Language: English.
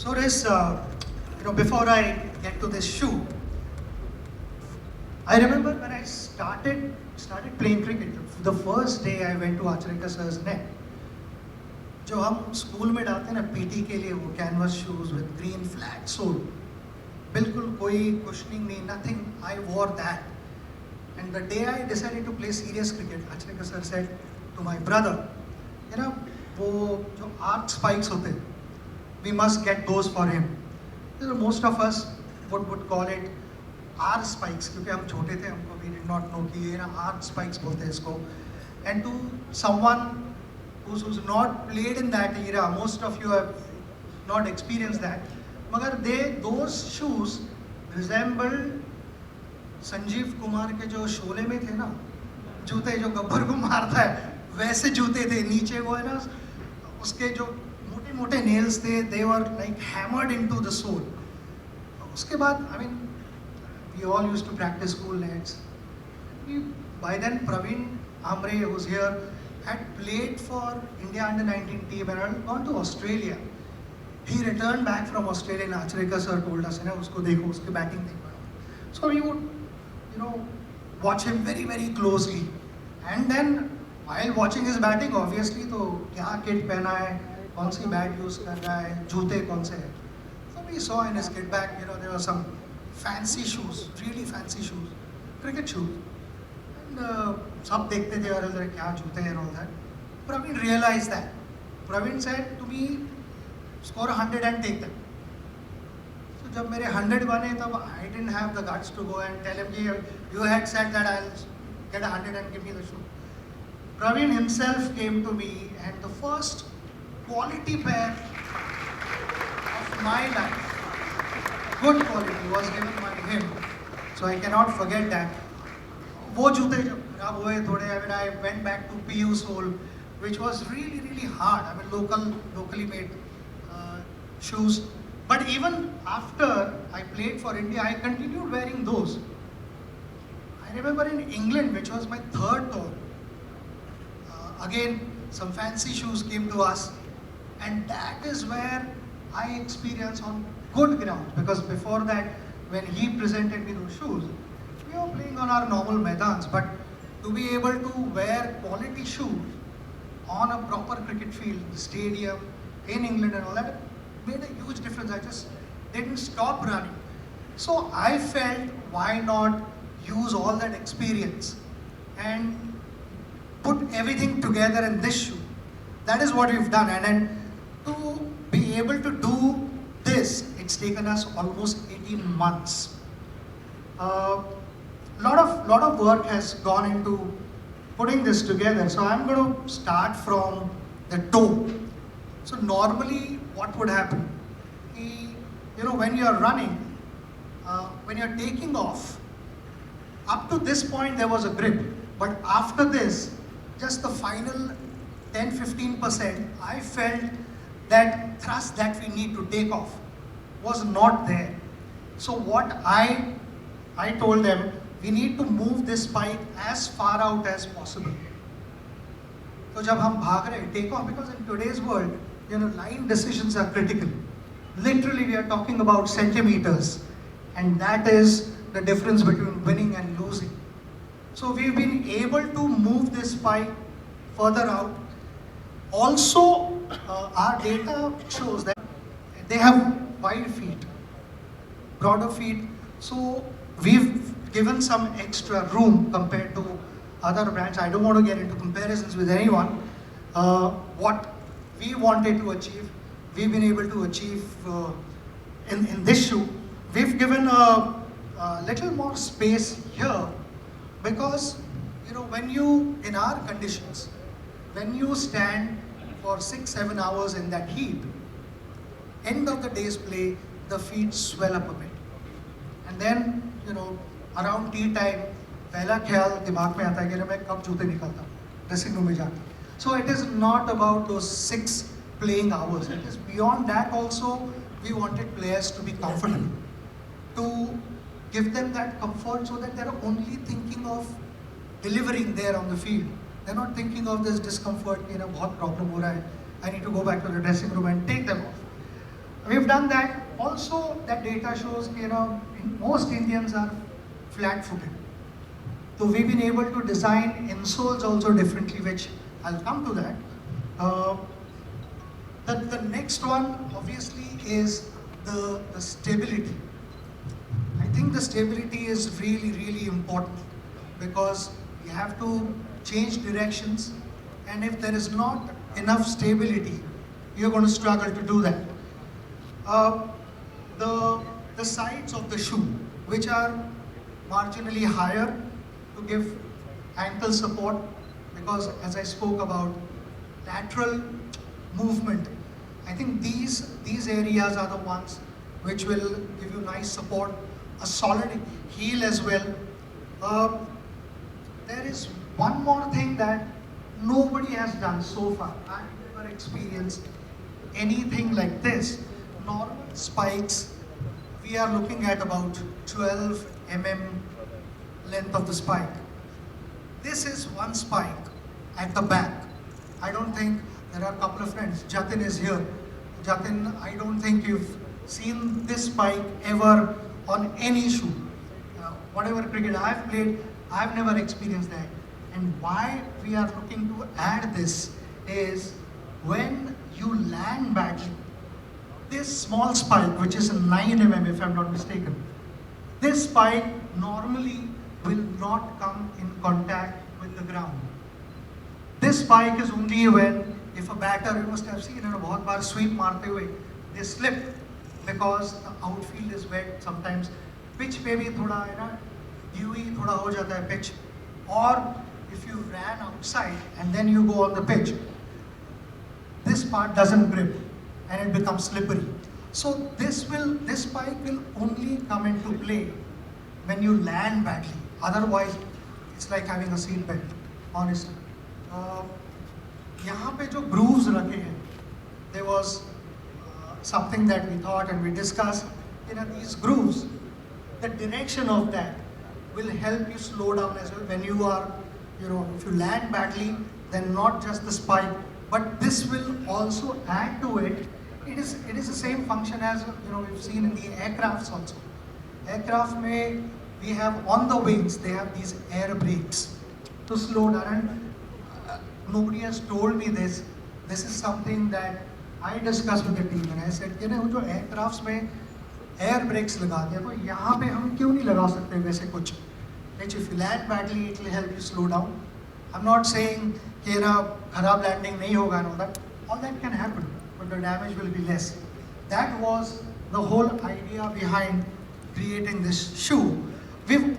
So this, before I get to this shoe, I remember when I started playing cricket. The first day I went to Acharika sir's net. जो हम school में डालते हैं ना PT के लिए वो canvas shoes with green flat sole, बिल्कुल कोई कुशनिंग नहीं, nothing. I wore that and the day I decided to play serious cricket, Acharika sir said to my brother, वो जो आर्ट स्पाइक्स होते हैं, we must get those for him. Most of us would call it R spikes क्योंकि हम छोटे थे, हमको we did not know कि ये ना R spikes बोलते हैं इसको. And to someone who's not played in that era, most of you have not experienced that. मगर those shoes resembled Sanjeev Kumar के जो शोले में थे ना, जूते जो गब्बर को मारता है वैसे जूते थे. नीचे वो है ना उसके जो मोटे मोटे नेल्स थे, they were like hammered into the sole. उसके बाद we all used to practice school nets. By then Praveen Amre, who's here, had played for India under 19 team and had gone to Australia. He returned back from Australia and Acharika sir told us, usko dekho, uski batting dekho. So we would, watch him very, very closely. And then while watching his batting, obviously, तो क्या kit पहना है, कौन सी bat use कर रहा है, जूते कौन से हैं. So we saw in his kit bag, there were some fancy shoes, really fancy shoes, cricket shoes. And सब देखते थे अरे क्या जूते हैं and all that. Praveen realized that. Praveen said to me, score 100 and take them. So जब मेरे 100 बने तब I didn't have the guts to go and tell him कि you had said that I'll get 100 and give me the shoe. Praveen himself came to me and the first quality pair of my life, good quality, was given by him. So I cannot forget that. वो जूते जब खराब हुए थोड़े, I went back to PU sole, which was really, really hard. Locally made shoes. But even after I played for India, I continued wearing those. I remember in England, which was my third tour, again, some fancy shoes came to us, and that is where I experienced on good ground, because before that, when he presented me those shoes, we were playing on our normal maidans, but to be able to wear quality shoes on a proper cricket field, stadium, in England and all that, made a huge difference. I just didn't stop running. So I felt, why not use all that experience and put everything together in this shoe. That is what we've done, and then to be able to do this, it's taken us almost 18 months. Lot of work has gone into putting this together. So I'm going to start from the toe. So normally what would happen? When you're running, when you're taking off, up to this point there was a grip, but after this, just the final 10-15%, I felt that thrust that we need to take off was not there. So what I told them, we need to move this spike as far out as possible. So जब हम भाग रहे take off, because in today's world, line decisions are critical. Literally, we are talking about centimeters, and that is the difference between winning and losing. So we've been able to move this spike further out. Also, our data shows that they have wide feet, broader feet. So we've given some extra room compared to other brands. I don't want to get into comparisons with anyone. What we wanted to achieve, we've been able to achieve in this shoe. We've given a little more space here because, when you, in our conditions, when you stand for 6-7 hours in that heat, end of the day's play, the feet swell up a bit. And then, around tea time, पहला ख्याल दिमाग में आता है कि मैं कब जूते निकालता हूँ ड्रेसिंग रूम में जाके. So it is not about those 6 playing hours. It is beyond that also. We wanted players to be comfortable, to give them that comfort so that they're only thinking of delivering there on the field. They're not thinking of this discomfort, बहुत problem हो रहा है, I need to go back to the dressing room and take them off. We've done that. Also, that data shows, most Indians are flat-footed. So we've been able to design insoles also differently, which I'll come to that. Uh, the next one, obviously, is the stability. I think the stability is really, really important because you have to change directions, and if there is not enough stability, you're going to struggle to do that. Uh, the sides of the shoe, which are marginally higher to give ankle support, because as I spoke about lateral movement, I think these areas are the ones which will give you nice support, a solid heel as well. Uh, there is one more thing that nobody has done so far. I've never experienced anything like this. Normal spikes, we are looking at about 12 length of the spike. This is one spike at the back. I don't think, there are a couple of friends, Jatin is here. Jatin, I don't think you've seen this spike ever on any shoe. Whatever cricket I've played, I've never experienced that. And why we are looking to add this is when you land badly, this small spike, which is a 9 if I'm not mistaken, this spike normally will not come in contact with the ground. This spike is only when, if a batter, you must have seen, बहुत बार sweep मारते हुए, they slip because the outfield is wet sometimes. Pitch पे भी थोड़ा dewy थोड़ा हो जाता है pitch. Or if you ran outside and then you go on the pitch, this part doesn't grip and it becomes slippery. So this spike will only come into play when you land badly. Otherwise, it's like having a seat belt, honestly. यहाँ पे जो grooves रखे हैं, there was something that we thought and we discussed. These grooves, the direction of that will help you slow down as well. When you are, if you land badly, then not just the spike, but this will also add to it. It is the same function as we've seen in the aircrafts also. Aircraft may we have on the wings, they have these air brakes to slow down. And nobody has told me this. This is something that I discussed with the team, and I said, जो aircrafts में air brakes लगाते हैं, तो यहाँ पे हम क्यों नहीं लगा सकते वैसे कुछ? Which if you land badly, it will help you slow down. I'm not saying कि खराब landing नहीं होगा and all that. All that can happen, but the damage will be less. That was the whole idea behind creating this shoe. We've